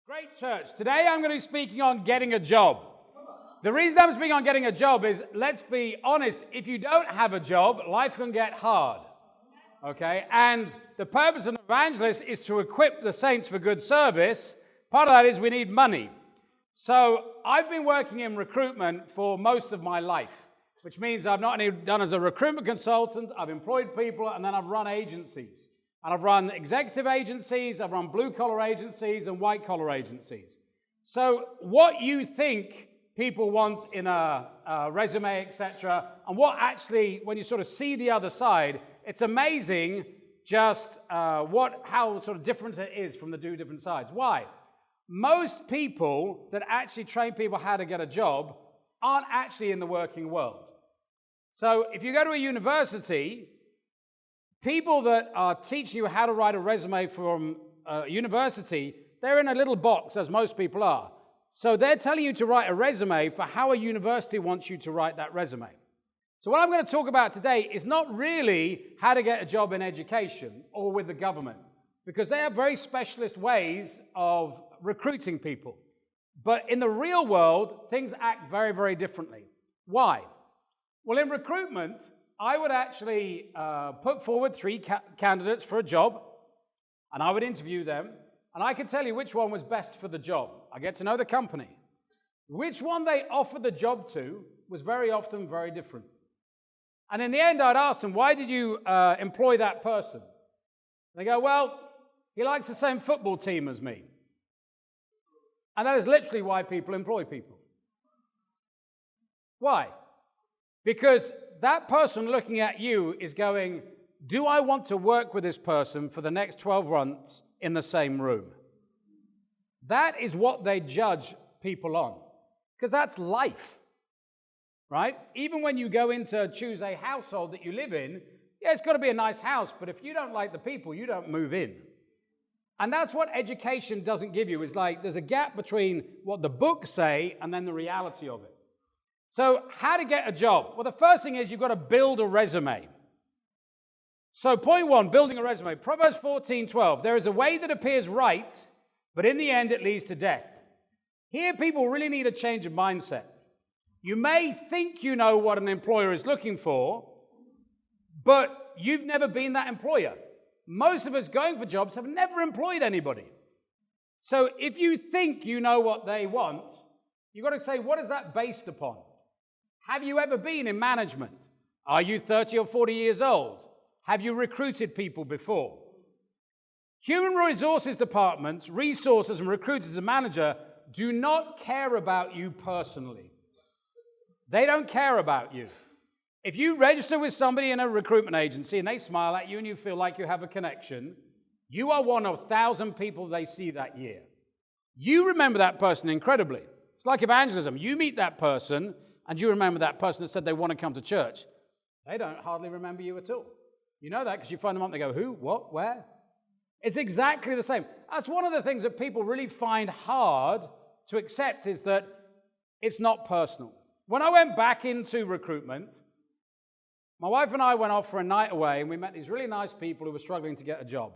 Great church. Today I'm going to be speaking on getting a job. The reason I'm speaking on getting a job is, let's be honest, if you don't have a job, life can get hard. Okay? And the purpose of an evangelist is to equip the saints for good service. Part of that is we need money. So I've been working in recruitment for most of my life, which means I've not only done as a recruitment consultant, I've employed people, and then I've run agencies. And I've run executive agencies, I've run blue-collar agencies and white-collar agencies. So what you think people want in a resume, etc., and what actually, when you sort of see the other side, it's amazing just how sort of different it is from the two different sides. Why? Most people that actually train people how to get a job aren't actually in the working world. So if you go to a university, people that are teaching you how to write a resume from a university, they're in a little box, as most people are. So they're telling you to write a resume for how a university wants you to write that resume. So what I'm going to talk about today is not really how to get a job in education or with the government, because they have very specialist ways of recruiting people. But in the real world, things act very, very differently. Why? Well, in recruitment, I would actually put forward 3 candidates for a job, and I would interview them, and I could tell you which one was best for the job. I get to know the company. Which one they offered the job to was very often very different. And in the end, I'd ask them, why did you employ that person? They go, well, he likes the same football team as me. And that is literally why people employ people. Why? Because that person looking at you is going, do I want to work with this person for the next 12 months in the same room? That is what they judge people on, because that's life, right? Even when you go in to choose a household that you live in, yeah, it's got to be a nice house, but if you don't like the people, you don't move in. And that's what education doesn't give you, is like there's a gap between what the books say and then the reality of it. So how to get a job? Well, the first thing is you've got to build a resume. So point 1, building a resume. Proverbs 14:12. There is a way that appears right, but in the end it leads to death. Here people really need a change of mindset. You may think you know what an employer is looking for, but you've never been that employer. Most of us going for jobs have never employed anybody. So if you think you know what they want, you've got to say, what is that based upon? Have you ever been in management? Are you 30 or 40 years old? Have you recruited people before? Human resources departments, resources and recruiters and manager do not care about you personally. They don't care about you. If you register with somebody in a recruitment agency and they smile at you and you feel like you have a connection, you are one of 1,000 people they see that year. You remember that person incredibly. It's like evangelism. You meet that person and you remember that person that said they want to come to church. They don't hardly remember you at all. You know that because you phone them up and they go, who, what, where? It's exactly the same. That's one of the things that people really find hard to accept, is that it's not personal. When I went back into recruitment, my wife and I went off for a night away and we met these really nice people who were struggling to get a job.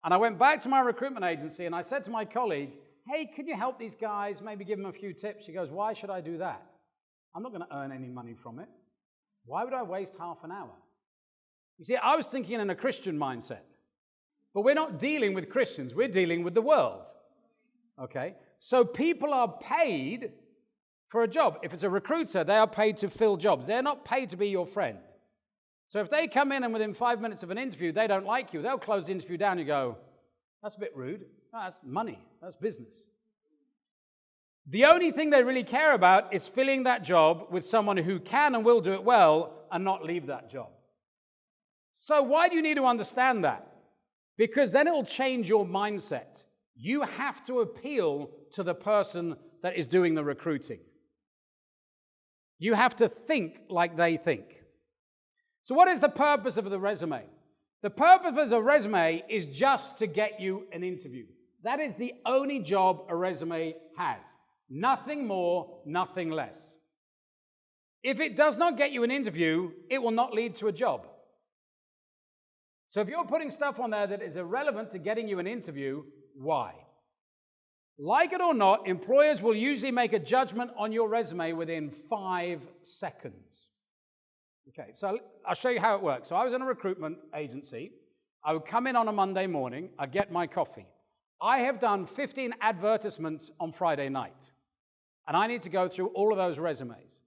And I went back to my recruitment agency and I said to my colleague, hey, can you help these guys, maybe give them a few tips? She goes, why should I do that? I'm not going to earn any money from it. Why would I waste half an hour? You see, I was thinking in a Christian mindset. But we're not dealing with Christians. We're dealing with the world. Okay? So people are paid for a job. If it's a recruiter, they are paid to fill jobs. They're not paid to be your friend. So if they come in and within 5 minutes of an interview, they don't like you, they'll close the interview down and you go, that's a bit rude. No, that's money. That's business. The only thing they really care about is filling that job with someone who can and will do it well and not leave that job. So why do you need to understand that? Because then it will change your mindset. You have to appeal to the person that is doing the recruiting. You have to think like they think. So what is the purpose of the resume? The purpose of a resume is just to get you an interview. That is the only job a resume has. Nothing more, nothing less. If it does not get you an interview, it will not lead to a job. So if you're putting stuff on there that is irrelevant to getting you an interview, why? Like it or not, employers will usually make a judgment on your resume within 5 seconds. Okay, so I'll show you how it works. So I was in a recruitment agency. I would come in on a Monday morning. I'd get my coffee. I have done 15 advertisements on Friday night, and I need to go through all of those resumes.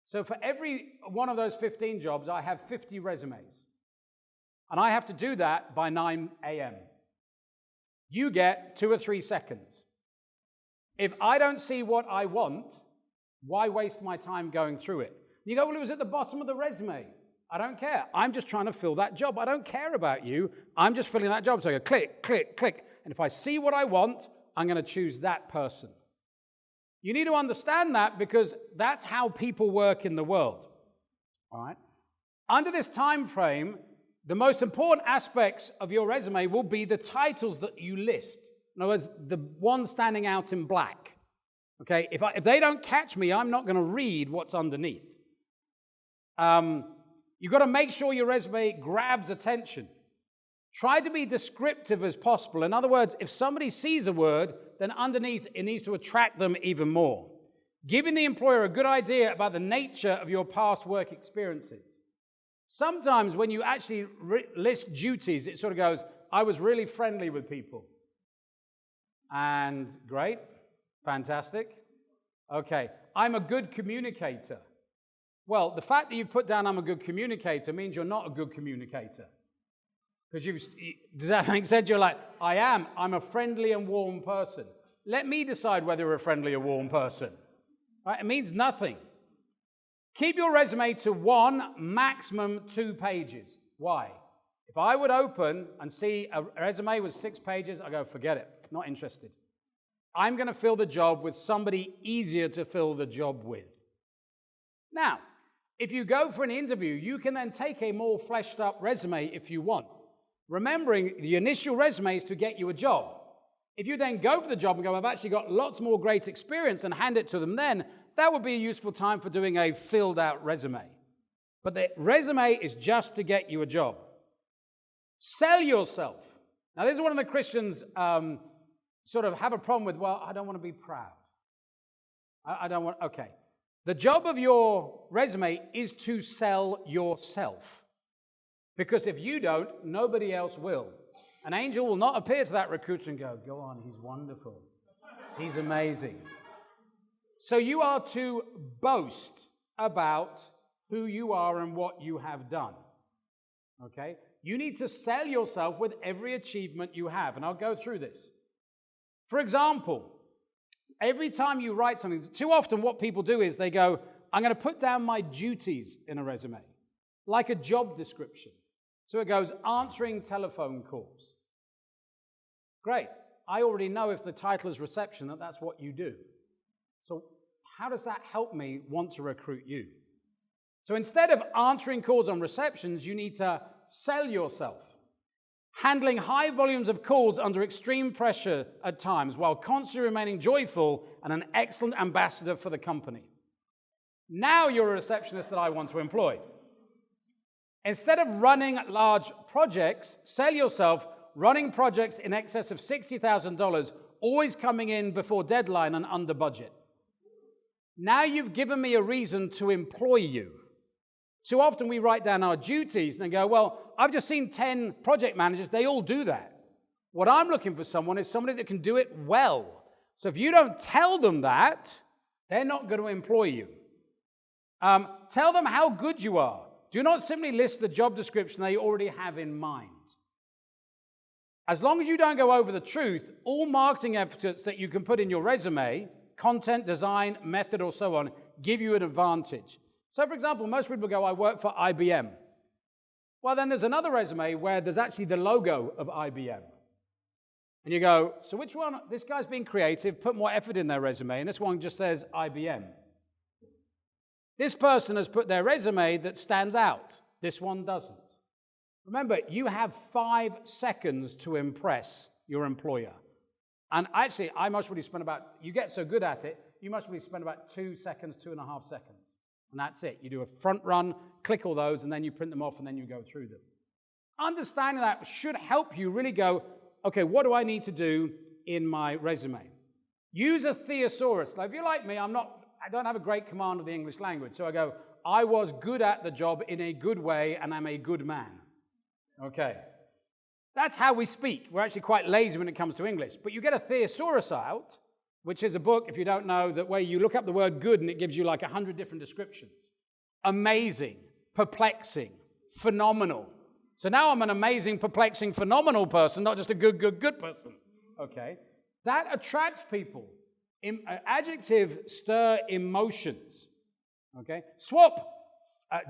So for every one of those 15 jobs, I have 50 resumes, and I have to do that by 9 a.m. You get 2 or 3 seconds. If I don't see what I want, why waste my time going through it? You go, well, it was at the bottom of the resume. I don't care. I'm just trying to fill that job. I don't care about you. I'm just filling that job. So I go click, click, click. And if I see what I want, I'm going to choose that person. You need to understand that because that's how people work in the world. All right? Under this time frame, the most important aspects of your resume will be the titles that you list. In other words, the one standing out in black. Okay? If they don't catch me, I'm not going to read what's underneath. You've got to make sure your resume grabs attention. Try to be descriptive as possible. In other words, if somebody sees a word, then underneath it needs to attract them even more. Giving the employer a good idea about the nature of your past work experiences. Sometimes when you actually list duties, it sort of goes, I was really friendly with people. And great, fantastic. Okay, I'm a good communicator. Well, the fact that you put down I'm a good communicator means you're not a good communicator. Because does that make sense? You're like, I'm a friendly and warm person. Let me decide whether you're a friendly or warm person. Right? It means nothing. Keep your resume to 1, maximum 2 pages. Why? If I would open and see a resume with 6 pages, I go, forget it, not interested. I'm going to fill the job with somebody easier to fill the job with. Now, if you go for an interview, you can then take a more fleshed up resume if you want. Remembering the initial resume is to get you a job. If you then go for the job and go, I've actually got lots more great experience and hand it to them then, that would be a useful time for doing a filled out resume. But the resume is just to get you a job. Sell yourself. Now, this is one of the Christians sort of have a problem with, well, I don't want to be proud. Okay. The job of your resume is to sell yourself. Because if you don't, nobody else will. An angel will not appear to that recruiter and go on, he's wonderful. He's amazing. So you are to boast about who you are and what you have done. Okay? You need to sell yourself with every achievement you have. And I'll go through this. For example, every time you write something, too often what people do is they go, I'm going to put down my duties in a resume, like a job description. So it goes, answering telephone calls. Great. I already know if the title is reception that that's what you do. So how does that help me want to recruit you? So instead of answering calls on receptions, you need to sell yourself. Handling high volumes of calls under extreme pressure at times while constantly remaining joyful and an excellent ambassador for the company. Now you're a receptionist that I want to employ. Instead of running large projects, sell yourself running projects in excess of $60,000, always coming in before deadline and under budget. Now you've given me a reason to employ you. Too often we write down our duties and go, well, I've just seen 10 project managers, they all do that. What I'm looking for someone is somebody that can do it well. So if you don't tell them that, they're not going to employ you. Tell them how good you are. Do not simply list the job description they already have in mind. As long as you don't go over the truth, all marketing efforts that you can put in your resume, content, design, method, or so on, give you an advantage. So, for example, most people go, I work for IBM. Well, then there's another resume where there's actually the logo of IBM. And you go, so which one? This guy's being creative, put more effort in their resume, and this one just says IBM. This person has put their resume that stands out. This one doesn't. Remember, you have 5 seconds to impress your employer. And actually, you get so good at it, you must really spend about 2 seconds, 2.5 seconds. And that's it. You do a front run, click all those, and then you print them off, and then you go through them. Understanding that should help you really go, okay, what do I need to do in my resume? Use a thesaurus. Like if you're like me, I don't have a great command of the English language. So I go, I was good at the job in a good way, and I'm a good man. Okay. That's how we speak. We're actually quite lazy when it comes to English. But you get a thesaurus out, which is a book, if you don't know, that where you look up the word good and it gives you like 100 different descriptions. Amazing, perplexing, phenomenal. So now I'm an amazing, perplexing, phenomenal person, not just a good person. Okay? That attracts people. Adjective stir emotions. Okay? Swap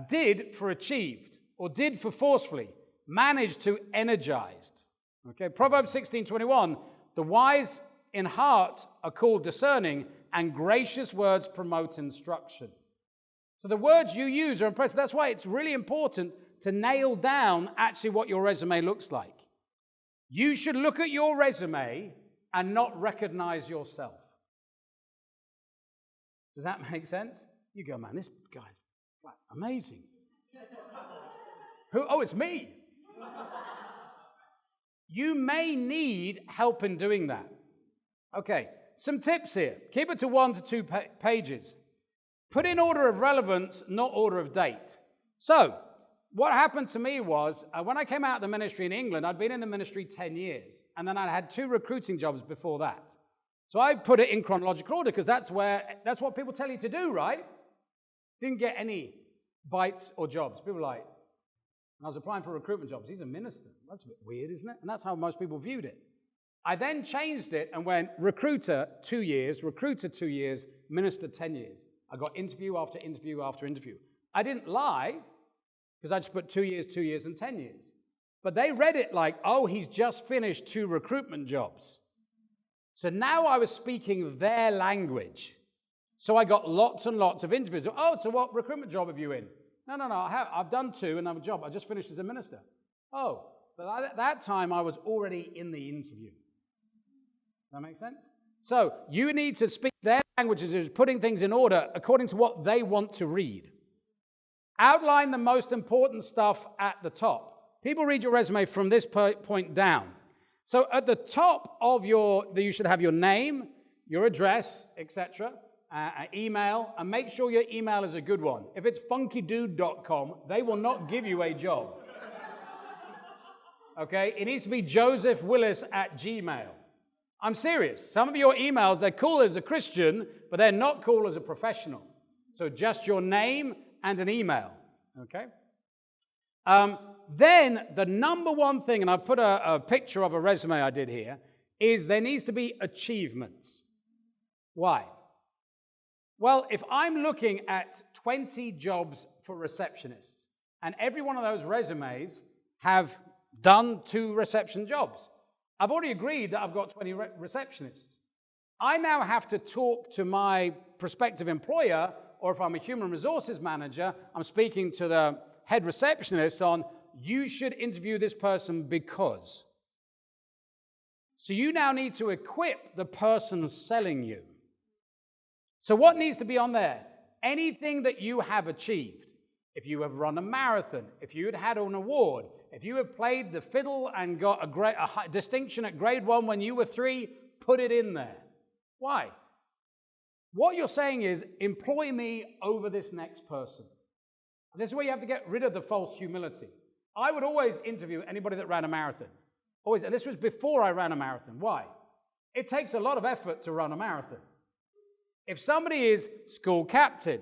did for achieved, or did for forcefully, managed to energized. Okay? Proverbs 16:21, the wise in heart are called discerning, and gracious words promote instruction. So the words you use are impressive. That's why it's really important to nail down actually what your resume looks like. You should look at your resume and not recognize yourself. Does that make sense? You go, man, this guy's amazing. Who? Oh, it's me. You may need help in doing that. Okay, some tips here. Keep it to 1 to 2 pages. Put in order of relevance, not order of date. So, what happened to me was, when I came out of the ministry in England, I'd been in the ministry 10 years, and then I had 2 recruiting jobs before that. So I put it in chronological order, because that's what people tell you to do, right? Didn't get any bites or jobs. People were like, I was applying for recruitment jobs. He's a minister. That's a bit weird, isn't it? And that's how most people viewed it. I then changed it and went recruiter 2 years, recruiter 2 years, minister 10 years. I got interview after interview after interview. I didn't lie, because I just put 2 years, 2 years, and 10 years. But they read it like, oh, he's just finished 2 recruitment jobs. So now I was speaking their language. So I got lots and lots of interviews. Oh, so what recruitment job have you in? No, I've done 2 and I have a job. I just finished as a minister. Oh, but at that time I was already in the interview. Does that make sense? So you need to speak their languages, is putting things in order according to what they want to read. Outline the most important stuff at the top. People read your resume from this point down. So at the top of you should have your name, your address, etc., email, and make sure your email is a good one. If it's funkydude.com, they will not give you a job. Okay? It needs to be josephwillis@gmail.com. I'm serious. Some of your emails, they're cool as a Christian, but they're not cool as a professional. So just your name and an email. Okay? Then the number one thing, and I've put a picture of a resume I did here, is there needs to be achievements. Why? Well, if I'm looking at 20 jobs for receptionists, and every one of those resumes have done 2 reception jobs, I've already agreed that I've got 20 receptionists. I now have to talk to my prospective employer, or if I'm a human resources manager, I'm speaking to the head receptionist on, you should interview this person because. So you now need to equip the person selling you. So what needs to be on there? Anything that you have achieved. If you have run a marathon, if you had an award, if you have played the fiddle and got a distinction at grade 1 when you were 3, put it in there. Why? What you're saying is, employ me over this next person. And this is where you have to get rid of the false humility. I would always interview anybody that ran a marathon. Always. And this was before I ran a marathon. Why? It takes a lot of effort to run a marathon. If somebody is school captain,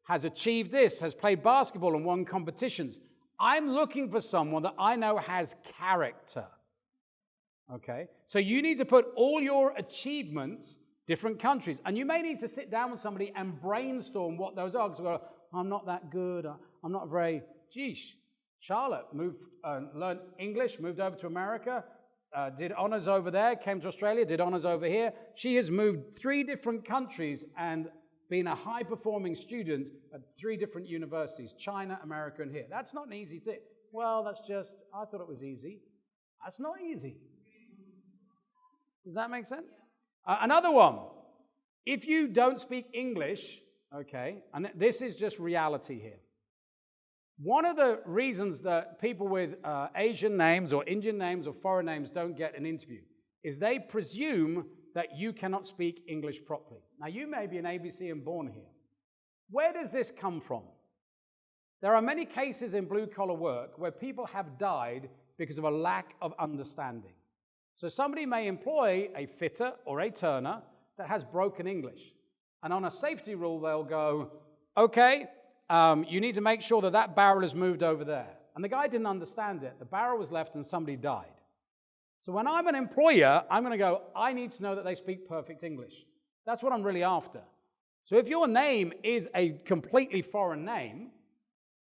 has achieved this, has played basketball and won competitions, I'm looking for someone that I know has character. Okay? So you need to put all your achievements, different countries, and you may need to sit down with somebody and brainstorm what those are. Because go, I'm not that good, I'm not very, geesh. Charlotte learned English, moved over to America, did honors over there, came to Australia, did honors over here. She has moved 3 different countries and been a high-performing student at 3 different universities, China, America, and here. That's not an easy thing. Well, I thought it was easy. That's not easy. Does that make sense? Another one. If you don't speak English, okay, and this is just reality here. One of the reasons that people with Asian names or Indian names or foreign names don't get an interview is they presume that you cannot speak English properly. Now, you may be an ABC and born here. Where does this come from? There are many cases in blue-collar work where people have died because of a lack of understanding. So somebody may employ a fitter or a turner that has broken English. And on a safety rule, they'll go, okay, you need to make sure that that barrel is moved over there. And the guy didn't understand it. The barrel was left and somebody died. So when I'm an employer, I'm going to go, I need to know that they speak perfect English. That's what I'm really after. So if your name is a completely foreign name,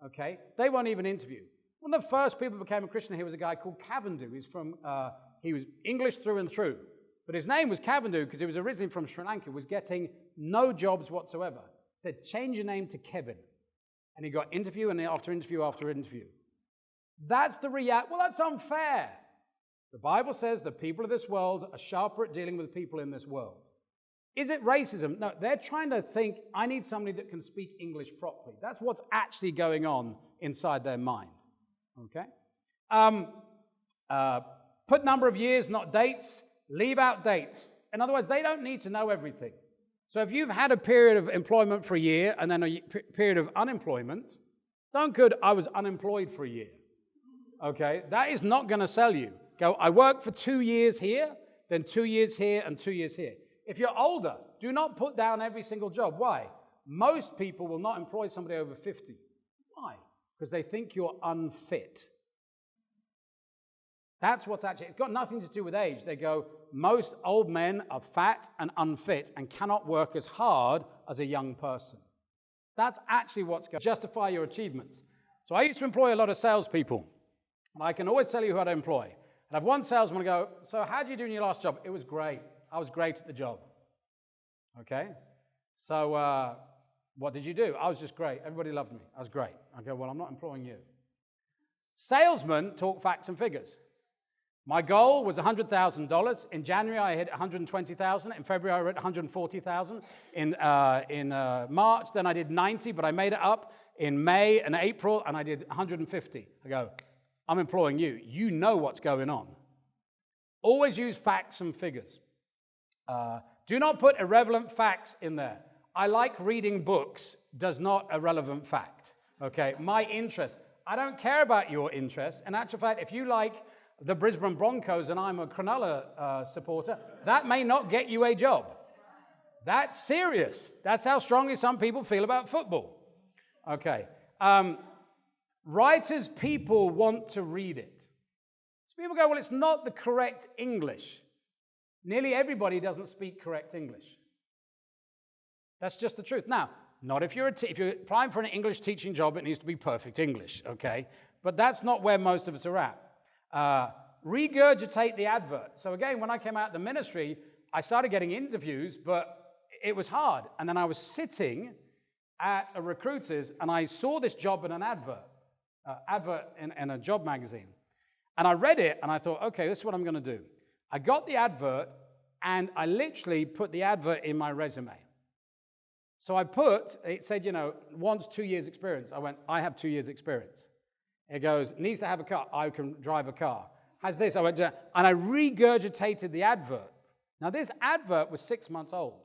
okay, they won't even interview. One of the first people who became a Christian here was a guy called Cavendish. He was English through and through. But his name was Cavendish because he was originally from Sri Lanka, was getting no jobs whatsoever. He said, change your name to Kevin. And he got interview and after interview after interview. That's the reality. Well, that's unfair. The Bible says the people of this world are sharper at dealing with people in this world. Is it racism? No, they're trying to think, I need somebody that can speak English properly. That's what's actually going on inside their mind. Okay? Put number of years, not dates. Leave out dates. In other words, they don't need to know everything. So if you've had a period of employment for a year and then a period of unemployment, don't go, I was unemployed for a year. Okay? That is not going to sell you. Go, I worked for 2 years here, then 2 years here, and 2 years here. If you're older, do not put down every single job. Why? Most people will not employ somebody over 50. Why? Because they think you're unfit. That's what's actually, it's got nothing to do with age. They go, most old men are fat and unfit and cannot work as hard as a young person. That's actually what's going to justify your achievements. So I used to employ a lot of salespeople, and I can always tell you who I'd employ. And I have one salesman go, so how did you do in your last job? It was great. I was great at the job. Okay? So what did you do? I was just great. Everybody loved me. I was great. I go, well, I'm not employing you. Salesmen talk facts and figures. My goal was $100,000. In January, I hit $120,000. In February, I hit $140,000. In March, then I did 90, but I made it up in May and April, and I did 150. I go, I'm employing you. You know what's going on. Always use facts and figures. Do not put irrelevant facts in there. I like reading books, does not a relevant fact. Okay, my interest. I don't care about your interest. In actual fact, if you like the Brisbane Broncos and I'm a Cronulla supporter, that may not get you a job. That's serious. That's how strongly some people feel about football. Okay. Writers' people want to read it. So people go, well, it's not the correct English. Nearly everybody doesn't speak correct English. That's just the truth. Now, not if you're applying for an English teaching job, it needs to be perfect English, okay? But that's not where most of us are at. Regurgitate the advert. So again, when I came out of the ministry, I started getting interviews, but it was hard. And then I was sitting at a recruiter's, and I saw this job in an advert in a job magazine. And I read it, and I thought, okay, this is what I'm going to do. I got the advert, and I literally put the advert in my resume. So it said, wants 2 years experience. I went, I have 2 years experience. It goes, needs to have a car. I can drive a car. Has this. I went, and I regurgitated the advert. Now, this advert was 6 months old.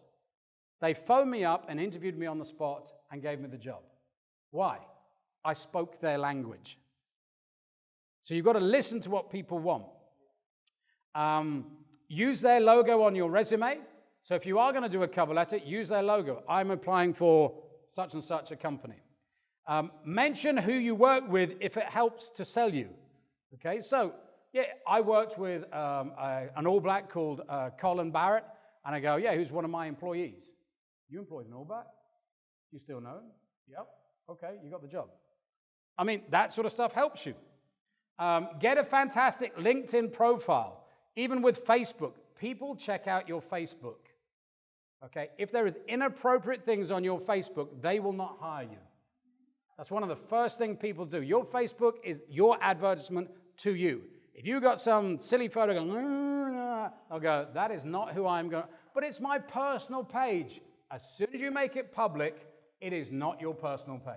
They phoned me up and interviewed me on the spot and gave me the job. Why? I spoke their language. So you've got to listen to what people want. Use their logo on your resume. So if you are going to do a cover letter, use their logo. I'm applying for such and such a company. Mention who you work with if it helps to sell you. Okay, so yeah, I worked with an All Black called Colin Barrett, and I go, yeah, who's one of my employees? You employed an All Black? You still know him? Yep. Okay, you got the job. I mean, that sort of stuff helps you. Get a fantastic LinkedIn profile. Even with Facebook, people check out your Facebook. Okay, if there is inappropriate things on your Facebook, they will not hire you. That's one of the first things people do. Your Facebook is your advertisement to you. If you got some silly photo going, I'll go, that is not who I'm going to, but it's my personal page. As soon as you make it public, it is not your personal page.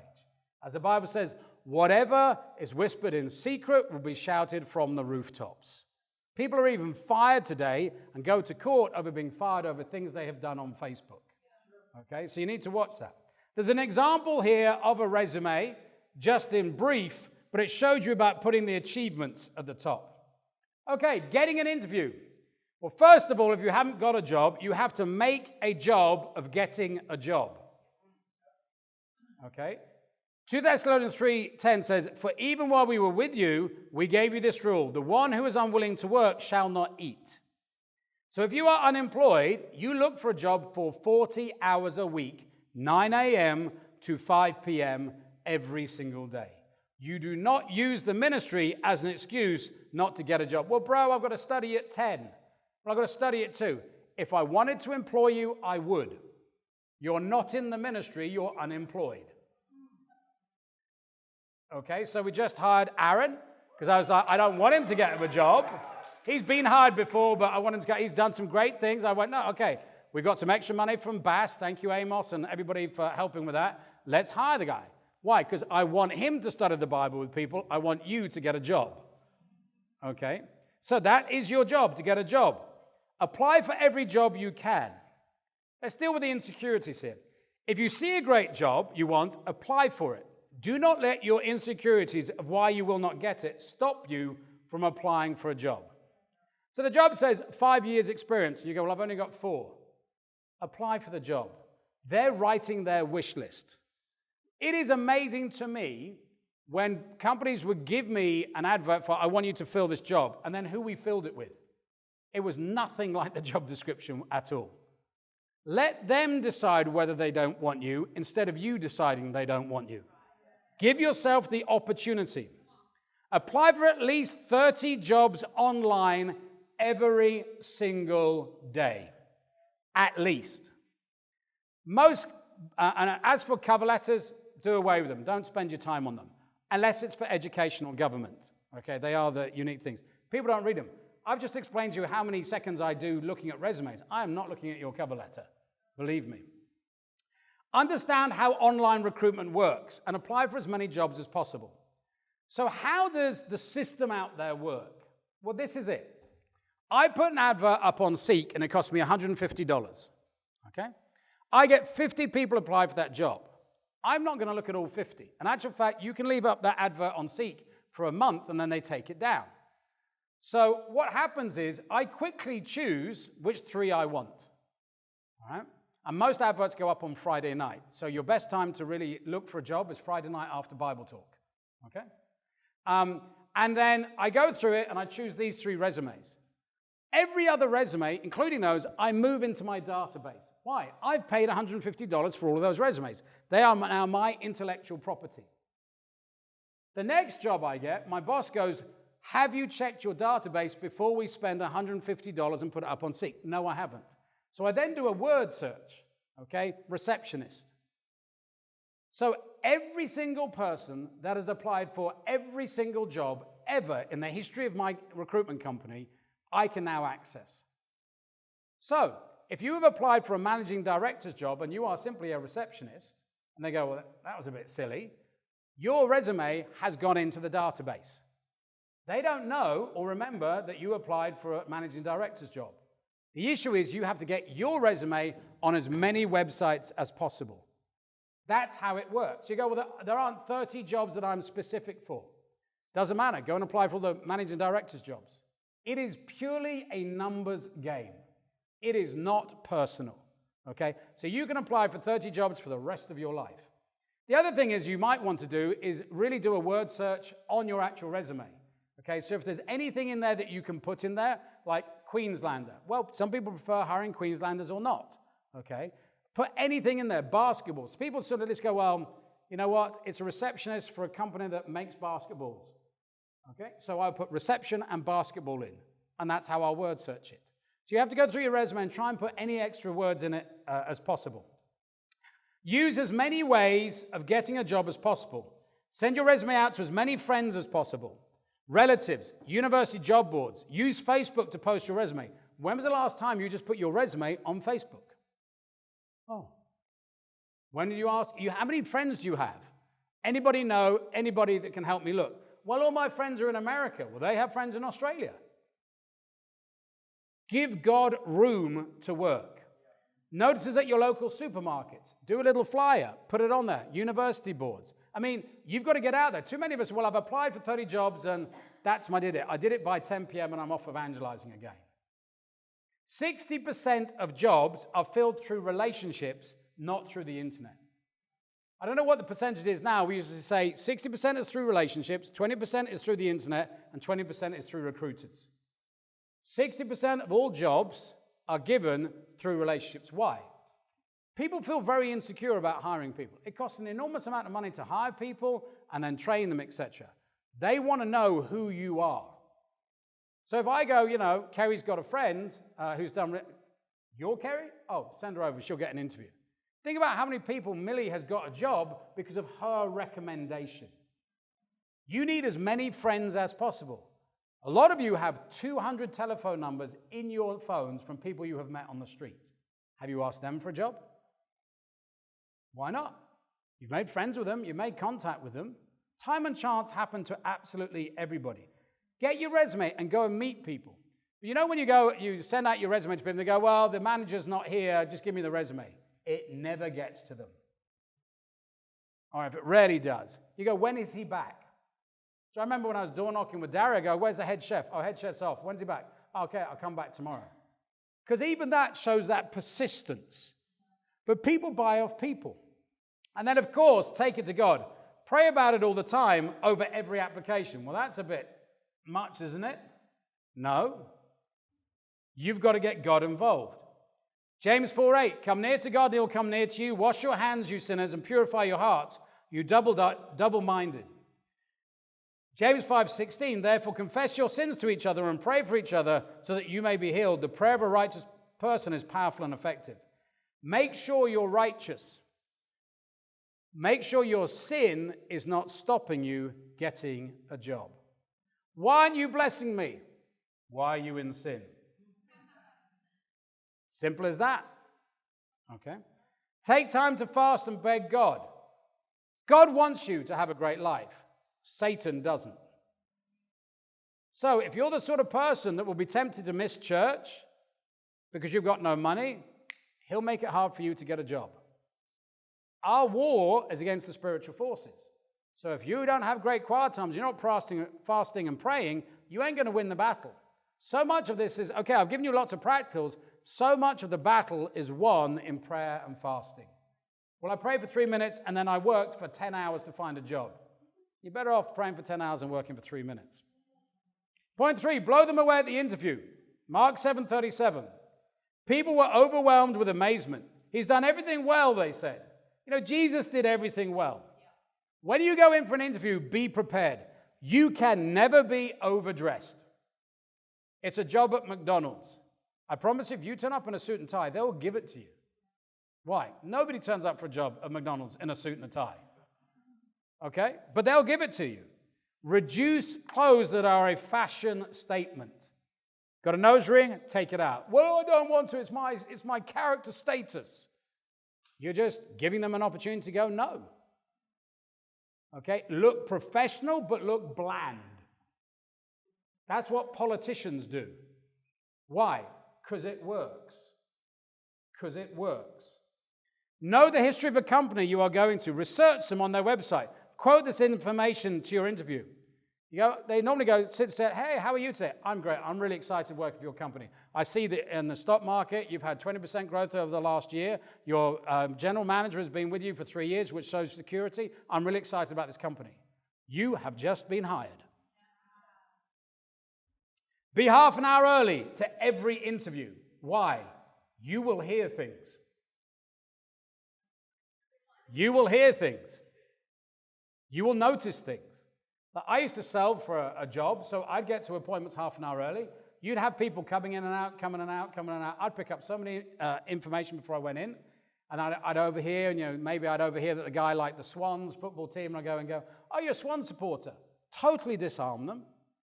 As the Bible says, whatever is whispered in secret will be shouted from the rooftops. People are even fired today and go to court over being fired over things they have done on Facebook. Okay, so you need to watch that. There's an example here of a resume, just in brief, but it showed you about putting the achievements at the top. Okay, getting an interview. Well, first of all, if you haven't got a job, you have to make a job of getting a job. Okay? 2 Thessalonians 3:10 says, "For even while we were with you, we gave you this rule. The one who is unwilling to work shall not eat." So if you are unemployed, you look for a job for 40 hours a week, 9 a.m. to 5 p.m. every single day. You do not use the ministry as an excuse not to get a job. Well, bro, I've got to study at 10. Well, I've got to study at 2. If I wanted to employ you, I would. You're not in the ministry, you're unemployed. Okay, so we just hired Aaron, because I was like, I don't want him to get a job. He's been hired before, but I want him to get, he's done some great things. I went, no, okay, we got some extra money from Bass. Thank you, Amos, and everybody for helping with that. Let's hire the guy. Why? Because I want him to study the Bible with people. I want you to get a job. Okay, so that is your job, to get a job. Apply for every job you can. Let's deal with the insecurities here. If you see a great job you want, apply for it. Do not let your insecurities of why you will not get it stop you from applying for a job. So the job says 5 years experience. You go, well, I've only got 4. Apply for the job. They're writing their wish list. It is amazing to me when companies would give me an advert for, I want you to fill this job, and then who we filled it with. It was nothing like the job description at all. Let them decide whether they don't want you instead of you deciding they don't want you. Give yourself the opportunity. Apply for at least 30 jobs online every single day. At least. And as for cover letters, do away with them. Don't spend your time on them. Unless it's for education or government. Okay, they are the unique things. People don't read them. I've just explained to you how many seconds I do looking at resumes. I am not looking at your cover letter. Believe me. Understand how online recruitment works and apply for as many jobs as possible. So how does the system out there work? Well, this is it. I put an advert up on Seek and it cost me $150. Okay? I get 50 people apply for that job. I'm not going to look at all 50. In actual fact, you can leave up that advert on Seek for a month and then they take it down. So what happens is I quickly choose which 3 I want. All right? And most adverts go up on Friday night. So your best time to really look for a job is Friday night after Bible talk. Okay? And then I go through it and I choose these 3 resumes. Every other resume, including those, I move into my database. Why? I've paid $150 for all of those resumes. They are now my intellectual property. The next job I get, my boss goes, have you checked your database before we spend $150 and put it up on Seek? No, I haven't. So I then do a word search, okay? Receptionist. So every single person that has applied for every single job ever in the history of my recruitment company, I can now access. So if you have applied for a managing director's job and you are simply a receptionist, and they go, well, that was a bit silly, your resume has gone into the database. They don't know or remember that you applied for a managing director's job. The issue is you have to get your resume on as many websites as possible. That's how it works. You go, well, there aren't 30 jobs that I'm specific for. Doesn't matter. Go and apply for the managing director's jobs. It is purely a numbers game. It is not personal. Okay? So you can apply for 30 jobs for the rest of your life. The other thing is you might want to do is really do a word search on your actual resume. Okay, so if there's anything in there that you can put in there, like Queenslander. Well, some people prefer hiring Queenslanders or not. Okay, put anything in there, basketballs. People sort of just go, well, you know what? It's a receptionist for a company that makes basketballs. Okay, so I'll put reception and basketball in, and that's how I'll word search it. So you have to go through your resume and try and put any extra words in it as possible. Use as many ways of getting a job as possible. Send your resume out to as many friends as possible. Relatives, university job boards. Use Facebook to post your resume. When was the last time you just put your resume on Facebook? Oh. When did you ask? How many friends do you have? Anybody know anybody that can help me look? Well, all my friends are in America. Well, they have friends in Australia. Give God room to work. Notices at your local supermarkets. Do a little flyer. Put it on there. University boards. I mean, you've got to get out there. Too many of us, well, I've applied for 30 jobs and that's my did it. I did it by 10 p.m. and I'm off evangelizing again. 60% of jobs are filled through relationships, not through the internet. I don't know what the percentage is now. We used to say 60% is through relationships, 20% is through the internet, and 20% is through recruiters. 60% of all jobs are given through relationships. Why? People feel very insecure about hiring people. It costs an enormous amount of money to hire people and then train them, etc. They want to know who you are. So if I go, Kerry's got a friend who's done... You're Kerry? Oh, send her over. She'll get an interview. Think about how many people Millie has got a job because of her recommendation. You need as many friends as possible. A lot of you have 200 telephone numbers in your phones from people you have met on the street. Have you asked them for a job? Why not? You've made friends with them. You've made contact with them. Time and chance happen to absolutely everybody. Get your resume and go and meet people. When you send out your resume to people, they go, well, the manager's not here. Just give me the resume. It never gets to them. Or if it rarely does. You go, when is he back? So I remember when I was door knocking with Dario, I go, where's the head chef? Oh, head chef's off. When's he back? Oh, okay, I'll come back tomorrow. Because even that shows that persistence. But people buy off people. And then, of course, take it to God. Pray about it all the time over every application. Well, that's a bit much, isn't it? No. You've got to get God involved. James 4:8, come near to God and he'll come near to you. Wash your hands, you sinners, and purify your hearts, you double-minded. James 5:16, therefore confess your sins to each other and pray for each other so that you may be healed. The prayer of a righteous person is powerful and effective. Make sure you're righteous. Make sure your sin is not stopping you getting a job. Why aren't you blessing me? Why are you in sin? Simple as that. Okay? Take time to fast and beg God. God wants you to have a great life. Satan doesn't. So if you're the sort of person that will be tempted to miss church because you've got no money, he'll make it hard for you to get a job. Our war is against the spiritual forces. So if you don't have great quiet times, you're not fasting and praying, you ain't going to win the battle. So much of this is, okay, I've given you lots of practicals. So much of the battle is won in prayer and fasting. Well, I prayed for 3 minutes and then I worked for 10 hours to find a job. You're better off praying for 10 hours and working for 3 minutes. Point 3, blow them away at the interview. Mark 7:37. People were overwhelmed with amazement. He's done everything well, they said. Jesus did everything well. When you go in for an interview, be prepared. You can never be overdressed. It's a job at McDonald's. I promise you, if you turn up in a suit and tie, they'll give it to you. Why? Nobody turns up for a job at McDonald's in a suit and a tie. Okay? But they'll give it to you. Reduce clothes that are a fashion statement. Got a nose ring? Take it out. Well, I don't want to. It's my character status. You're just giving them an opportunity to go, no. Okay? Look professional, but look bland. That's what politicians do. Why? Because it works. Because it works. Know the history of a company you are going to. Research them on their website. Quote this information to your interview. They normally sit and say, hey, how are you today? I'm great. I'm really excited working for your company. I see that in the stock market, you've had 20% growth over the last year. Your general manager has been with you for 3 years, which shows security. I'm really excited about this company. You have just been hired. Be half an hour early to every interview. Why? You will hear things. You will hear things. You will notice things. I used to sell for a job, so I'd get to appointments half an hour early. You'd have people coming in and out, coming and out, coming and out. I'd pick up so many information before I went in, and I'd overhear, and maybe I'd overhear that the guy liked the Swans football team, and I'd go, oh, you're a Swan supporter. Totally disarm them.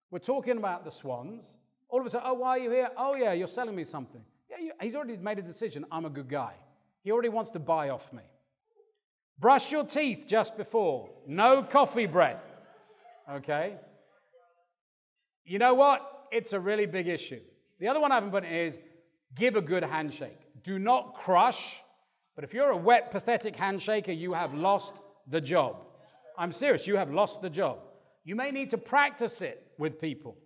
We're talking about the Swans. All of a sudden, oh, why are you here? Oh, yeah, you're selling me something. Yeah, he's already made a decision. I'm a good guy. He already wants to buy off me. Brush your teeth just before. No coffee breath. Okay? You know what? It's a really big issue. The other one I haven't put in is give a good handshake. Do not crush, but if you're a wet, pathetic handshaker, you have lost the job. I'm serious, you have lost the job. You may need to practice it with people.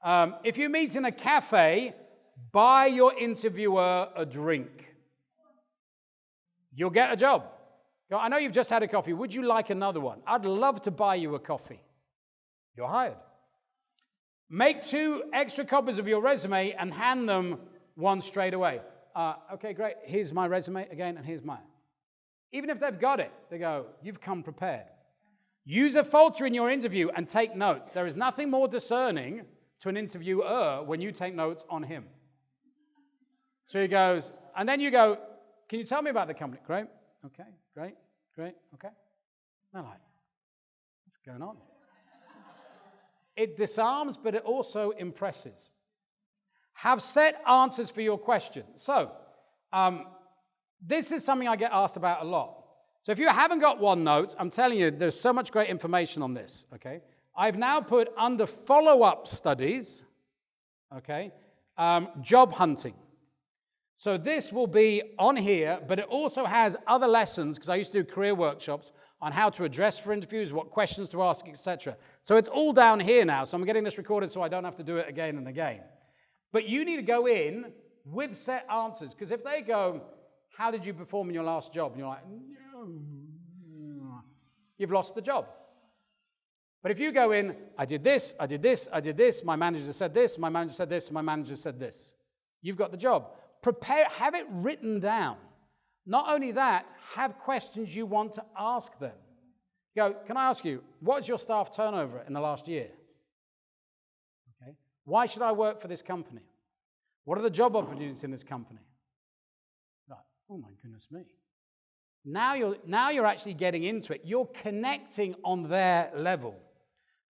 If you meet in a cafe, buy your interviewer a drink. You'll get a job. Go, I know you've just had a coffee. Would you like another one? I'd love to buy you a coffee. You're hired. Make 2 extra copies of your resume and hand them one straight away. Okay, great. Here's my resume again, and here's mine. Even if they've got it, they go, you've come prepared. Use a filter in your interview and take notes. There is nothing more discerning to an interviewer when you take notes on him. So he goes, and then you go, can you tell me about the company? Great. Okay, great, okay. They're like, what's going on? It disarms, but it also impresses. Have set answers for your questions. So, this is something I get asked about a lot. So if you haven't got OneNote, I'm telling you, there's so much great information on this, okay? I've now put under follow-up studies, okay, job hunting. So this will be on here, but it also has other lessons, because I used to do career workshops on how to address for interviews, what questions to ask, etc. So it's all down here now, so I'm getting this recorded so I don't have to do it again and again. But you need to go in with set answers, because if they go, how did you perform in your last job? And you're like, no, you've lost the job. But if you go in, I did this, I did this, I did this, my manager said this, my manager said this, my manager said this. You've got the job. Prepare, have it written down. Not only that, have questions you want to ask them. Go, can I ask you, what's your staff turnover in the last year? Okay. Why should I work for this company? What are the job opportunities in this company? Like, oh my goodness me. Now you're actually getting into it. You're connecting on their level.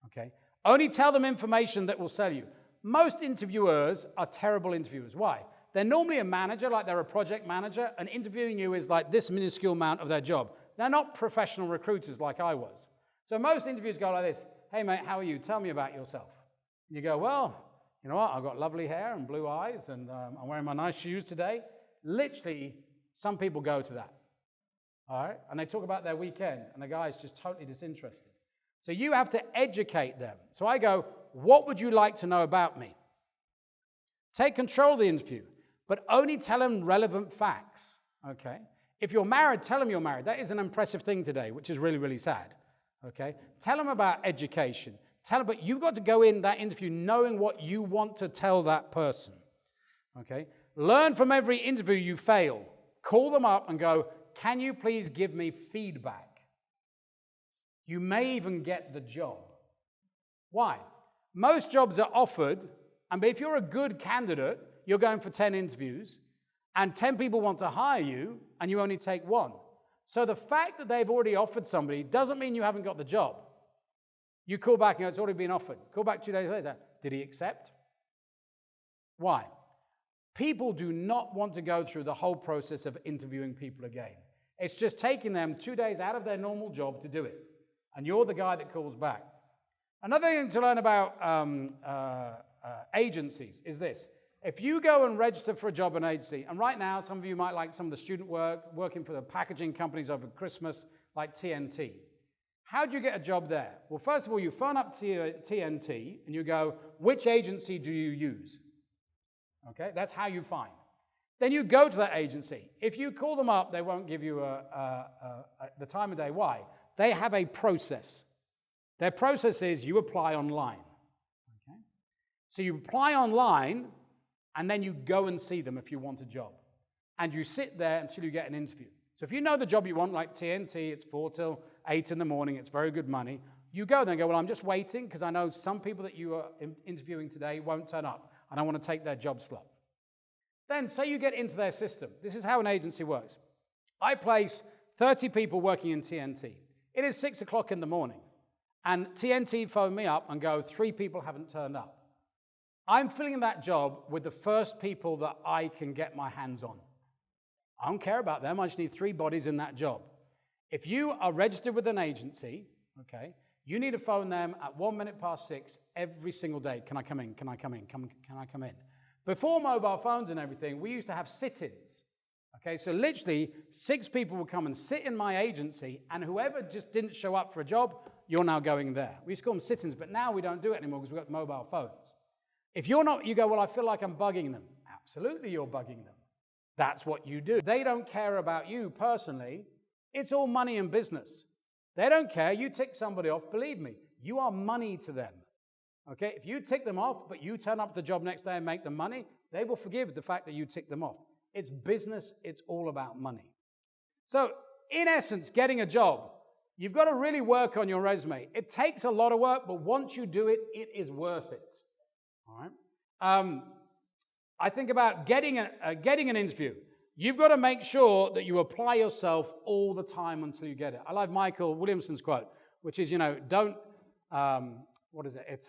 Okay. Only tell them information that will sell you. Most interviewers are terrible interviewers. Why? They're normally a manager, like they're a project manager, and interviewing you is like this minuscule amount of their job. They're not professional recruiters like I was. So most interviews go like this, hey mate, how are you? Tell me about yourself. And you go, well, you know what? I've got lovely hair and blue eyes, and I'm wearing my nice shoes today. Literally, some people go to that. All right? And they talk about their weekend, and the guy's just totally disinterested. So you have to educate them. So I go, what would you like to know about me? Take control of the interview, but only tell them relevant facts, okay? If you're married, tell them you're married. That is an impressive thing today, which is really, really sad, okay? Tell them about education. Tell them, but you've got to go in that interview knowing what you want to tell that person, okay? Learn from every interview you fail. Call them up and go, can you please give me feedback? You may even get the job. Why? Most jobs are offered, and if you're a good candidate, you're going for 10 interviews, and 10 people want to hire you, and you only take 1. So the fact that they've already offered somebody doesn't mean you haven't got the job. You call back and go, it's already been offered. Call back 2 days later. Did he accept? Why? People do not want to go through the whole process of interviewing people again. It's just taking them 2 days out of their normal job to do it. And you're the guy that calls back. Another thing to learn about agencies is this. If you go and register for a job in an agency, and right now some of you might like some of the student work, working for the packaging companies over Christmas, like TNT. How do you get a job there? Well, first of all, you phone up TNT and you go, which agency do you use? Okay, that's how you find. Then you go to that agency. If you call them up, they won't give you the time of day. Why? They have a process. Their process is you apply online. Okay? So you apply online, and then you go and see them if you want a job. And you sit there until you get an interview. So if you know the job you want, like TNT, it's 4 till 8 in the morning, it's very good money, you go there and go, well, I'm just waiting because I know some people that you are interviewing today won't turn up, and I want to take their job slot. Then say you get into their system. This is how an agency works. I place 30 people working in TNT. It is 6 o'clock in the morning, and TNT phone me up and go, 3 people haven't turned up. I'm filling that job with the first people that I can get my hands on. I don't care about them. I just need 3 bodies in that job. If you are registered with an agency, okay, you need to phone them at 1 minute past 6 every single day. Can I come in? Can I come in? Can I come in? Before mobile phones and everything, we used to have sit-ins. Okay, so literally 6 people would come and sit in my agency, and whoever just didn't show up for a job, you're now going there. We used to call them sit-ins, but now we don't do it anymore because we've got mobile phones. If you're not, you go, well, I feel like I'm bugging them. Absolutely, you're bugging them. That's what you do. They don't care about you personally. It's all money and business. They don't care. You tick somebody off, believe me, you are money to them. Okay, if you tick them off, but you turn up to the job next day and make them money, they will forgive the fact that you tick them off. It's business. It's all about money. So, in essence, getting a job, you've got to really work on your resume. It takes a lot of work, but once you do it, it is worth it. All right. I think about getting an interview. You've got to make sure that you apply yourself all the time until you get it. I like Michael Williamson's quote, which is, don't, what is it? It's,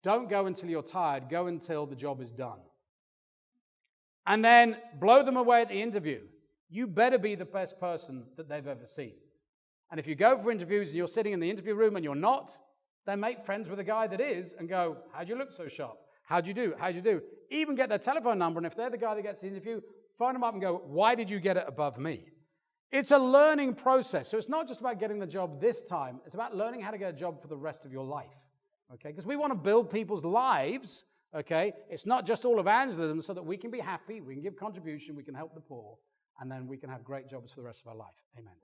don't go until you're tired, go until the job is done. And then blow them away at the interview. You better be the best person that they've ever seen. And if you go for interviews and you're sitting in the interview room and you're not, then make friends with a guy that is and go, how'd you look so sharp? How'd you do? How'd you do? Even get their telephone number, and if they're the guy that gets the interview, phone them up and go, why did you get it above me? It's a learning process. So it's not just about getting the job this time. It's about learning how to get a job for the rest of your life. Okay? Because we want to build people's lives. Okay? It's not just all evangelism so that we can be happy, we can give contribution, we can help the poor, and then we can have great jobs for the rest of our life. Amen.